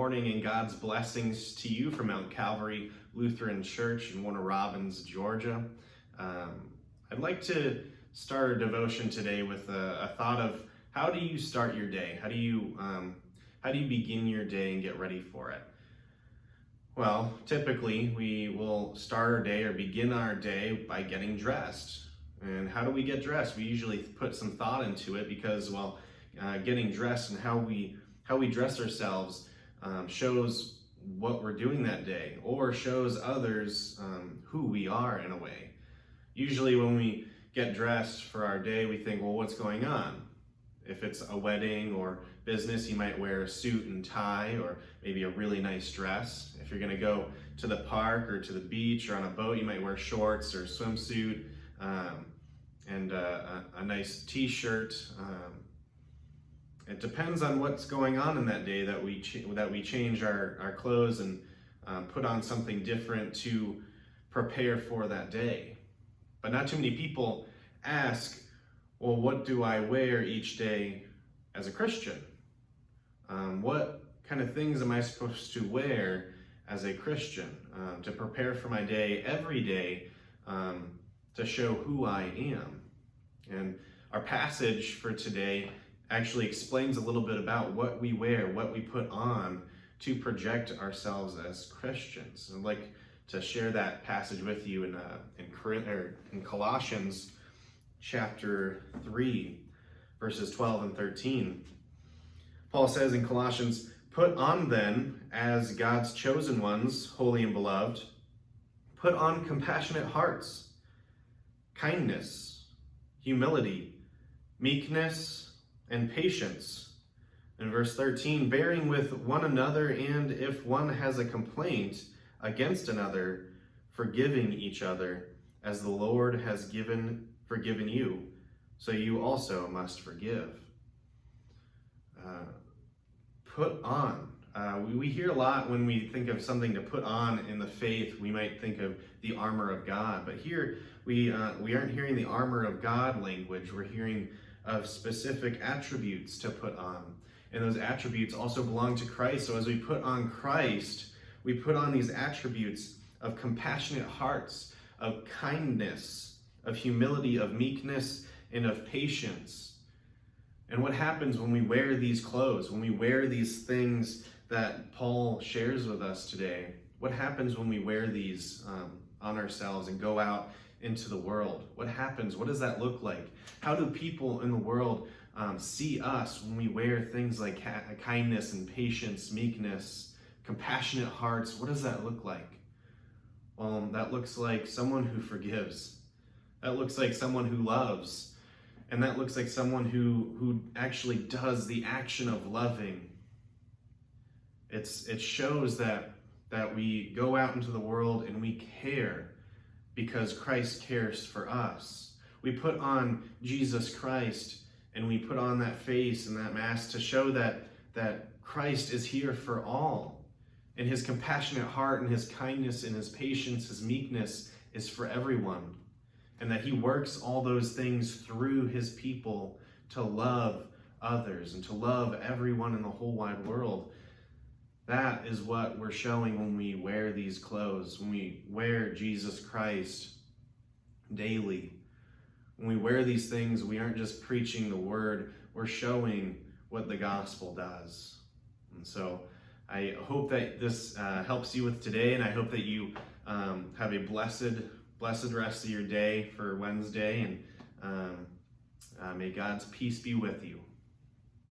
morning and God's blessings to you from Mount Calvary Lutheran Church in Warner Robins, Georgia. I'd like to start our devotion today with a thought of how do you start your day? How do you begin your day and get ready for it? Well, typically we will start our day or begin our day by getting dressed. And how do we get dressed? We usually put some thought into it because, getting dressed and how we dress ourselves shows what we're doing that day, or shows others who we are in a way. Usually when we get dressed for our day, we think, well, what's going on? If it's a wedding or business, you might wear a suit and tie, or maybe a really nice dress. If you're gonna go to the park or to the beach or on a boat, you might wear shorts or swimsuit and a nice t-shirt. It depends on what's going on in that day that we change our clothes and put on something different to prepare for that day. But not too many people ask, well, what do I wear each day as a Christian? What kind of things am I supposed to wear as a Christian to prepare for my day every day to show who I am? And our passage for today actually explains a little bit about what we wear, what we put on to project ourselves as Christians. I'd like to share that passage with you in Colossians chapter 3, verses 12 and 13. Paul says in Colossians, "Put on then, as God's chosen ones, holy and beloved, put on compassionate hearts, kindness, humility, meekness, and patience." In verse 13, "Bearing with one another, and if one has a complaint against another, forgiving each other, as the Lord has forgiven you, so you also must forgive." Put on. We hear a lot when we think of something to put on in the faith, we might think of the armor of God. But here we aren't hearing the armor of God language. We're hearing of specific attributes to put on. And those attributes also belong to Christ. So as we put on Christ, we put on these attributes of compassionate hearts, of kindness, of humility, of meekness, and of patience. And what happens when we wear these clothes, when we wear these things that Paul shares with us today? What happens when we wear these on ourselves and go out into the world? What happens? What does that look like? How do people in the world see us when we wear things like kindness and patience, meekness, compassionate hearts? What does that look like? Well, that looks like someone who forgives. That looks like someone who loves. And that looks like someone who actually does the action of loving. It shows that we go out into the world and we care because Christ cares for us. We put on Jesus Christ and we put on that face and that mask to show that Christ is here for all. And his compassionate heart and his kindness and his patience, his meekness is for everyone. And that he works all those things through his people to love others and to love everyone in the whole wide world. That is what we're showing when we wear these clothes, when we wear Jesus Christ daily. When we wear these things, we aren't just preaching the word, we're showing what the gospel does. And so I hope that this helps you with today, and I hope that you have a blessed rest of your day for Wednesday, and may God's peace be with you.